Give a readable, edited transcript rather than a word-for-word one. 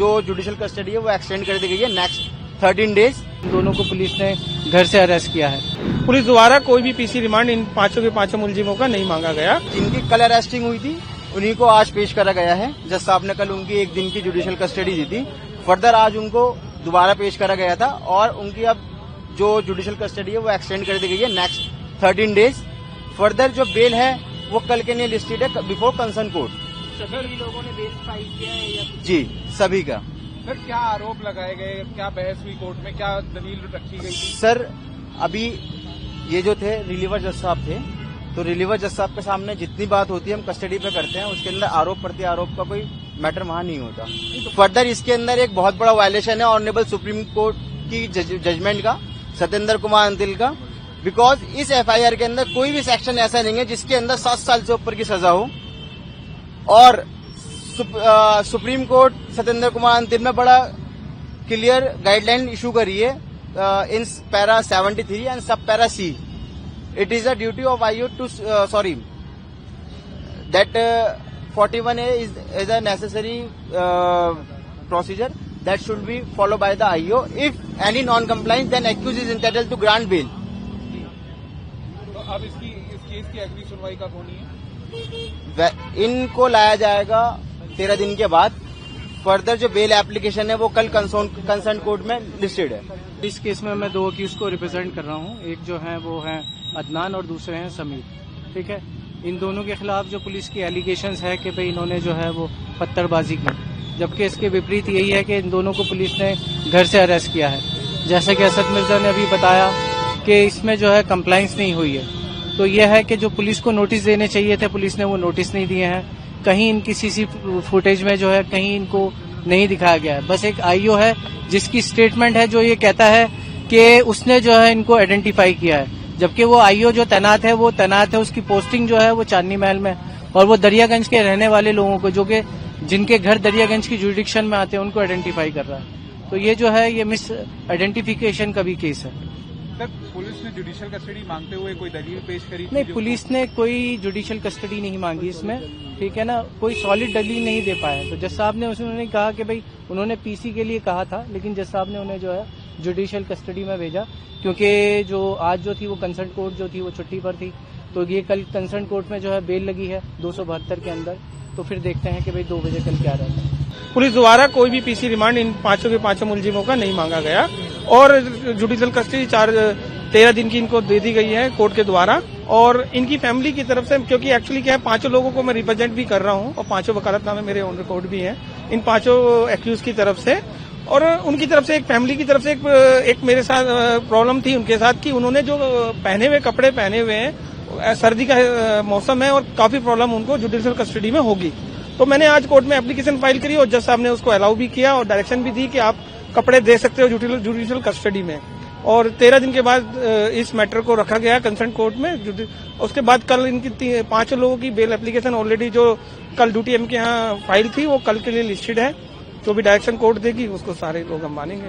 जो judicial custody है वो एक्सटेंड कर दी गई है नेक्स्ट 13 डेज। दोनों को पुलिस ने घर से अरेस्ट किया है। पुलिस द्वारा कोई भी पीसी रिमांड इन पांचों के पांचों मुलजिमों का नहीं मांगा गया। जिनकी कल अरेस्टिंग हुई थी उन्हीं को आज पेश करा गया है। जज साहब ने कल उनकी 1 दिन की जुडिशियल कस्टडी दी थी। फर्दर आज उनको दोबारा पेश करा गया था और उनकी अब जो जुडिशियल कस्टडी है वो एक्सटेंड कर दी गई है नेक्स्ट 13 डेज। फर्दर जो बेल है वो कल के लिए लिस्टेड है बिफोर कंसर्न कोर्ट। सभी लोगों ने बेल फाइल किया है या जी सभी का। सर क्या आरोप लगाए गए, क्या बहस हुई कोर्ट में, क्या दलील रखी गई थी? सर अभी ये जो थे रिलीवर जज साहब थे, तो रिलीवर जज साहब के सामने जितनी बात होती है हम कस्टडी पे करते हैं, उसके अंदर आरोप प्रत्यारोप का कोई मैटर वहां नहीं होता। फर्दर इसके अंदर एक बहुत बड़ा वायलेशन है ऑनरेबल सुप्रीम कोर्ट की जजमेंट का, सत्येंद्र कुमार अंतिल का, बिकॉज इस एफआईआर के अंदर कोई भी सेक्शन ऐसा नहीं है जिसके अंदर 7 साल से ऊपर की सजा हो। और सुप्रीम कोर्ट सत्येंद्र कुमार अंतिल में बड़ा क्लियर गाइडलाइन इशू करी है इन para 73 and sub para C. It is a duty of IO to that 41A is a necessary procedure that should be followed by the IO. If any non-compliance, then accused is entitled to grant bail. तो अब इस case की अगली सुनवाई कब होनी है? इनको लाया जाएगा 13 दिन के बाद। फर्दर जो बेल एप्लीकेशन है वो कल कंसर्न कोर्ट में लिस्टेड है। इस केस में मैं 2 अक्यूज को रिप्रेजेंट कर रहा हूँ। एक जो है वो है अदनान और दूसरे हैं समीर। ठीक है, इन दोनों के खिलाफ जो पुलिस की एलिगेशंस है कि भाई इन्होंने जो है वो पत्थरबाजी की, जबकि इसके विपरीत यही है कि इन दोनों को पुलिस ने घर से अरेस्ट किया है। जैसे कि असद मिर्जा ने अभी बताया कि इसमें जो है कंप्लाइंस नहीं हुई है, तो यह है कि जो पुलिस को नोटिस देने चाहिए थे पुलिस ने वो नोटिस नहीं दिए हैं। कहीं इनकी सीसी फुटेज में जो है कहीं इनको नहीं दिखाया गया है। बस एक आईओ है जिसकी स्टेटमेंट है जो ये कहता है कि उसने जो है इनको आइडेंटिफाई किया है, जबकि वो आईओ जो तैनात है वो तैनात है, उसकी पोस्टिंग जो है वो चांदनी महल में, और वो दरियागंज के रहने वाले लोगों को जो कि जिनके घर दरियागंज की जुरिडिक्शन में आते हैं उनको आइडेंटिफाई कर रहा है। तो ये जो है ये मिस आइडेंटिफिकेशन का भी केस है। सर पुलिस ने जुडिशियल कस्टडी मांगते हुए कोई दलील पेश करी? नहीं, पुलिस ने कोई जुडिशियल कस्टडी नहीं मांगी इसमें, ठीक है ना, कोई सॉलिड दलील नहीं दे पाया। तो जज साहब ने उन्होंने कहा कि भाई उन्होंने पीसी के लिए कहा था, लेकिन जज साहब ने उन्हें जो है जुडिशियल कस्टडी में भेजा, क्योंकि जो आज जो थी वो कंसर्न कोर्ट जो थी वो छुट्टी पर थी। तो ये कल कंसर्न कोर्ट में जो है बेल लगी है 272 के अंदर। तो फिर देखते हैं कि भाई 2 बजे कल क्या रहता है। पुलिस द्वारा कोई भी पीसी रिमांड इन पांचों के पांचों मुलजिमों का नहीं मांगा गया और जुडिशियल कस्टडी 13 दिन की इनको दे दी गई है कोर्ट के द्वारा। और इनकी फैमिली की तरफ से, क्योंकि एक्चुअली क्या है, 5 लोगों को मैं रिप्रेजेंट भी कर रहा हूं और 5 वकालतनामे मेरे ऑन रिकॉर्ड भी हैं इन 5 एक्यूज की तरफ से। और उनकी तरफ से एक फैमिली की तरफ से एक मेरे साथ प्रॉब्लम थी उनके साथ कि उन्होंने जो पहने हुए कपड़े पहने हुए हैं, सर्दी का मौसम है और काफी प्रॉब्लम उनको जुडिशियल कस्टडी में होगी। तो मैंने आज कोर्ट में एप्लीकेशन फाइल करी और जज साहब ने उसको अलाउ भी किया और डायरेक्शन भी दी कि आप कपड़े दे सकते हो जुडिशियल कस्टडी में। और 13 दिन के बाद इस मैटर को रखा गया कंसर्न कोर्ट में। उसके बाद कल इनकी 5 लोगों की बेल एप्लीकेशन ऑलरेडी जो कल ड्यूटी एम के यहाँ फाइल थी वो कल के लिए लिस्टेड है। जो भी डायरेक्शन कोर्ट देगी उसको सारे लोग हम मानेंगे।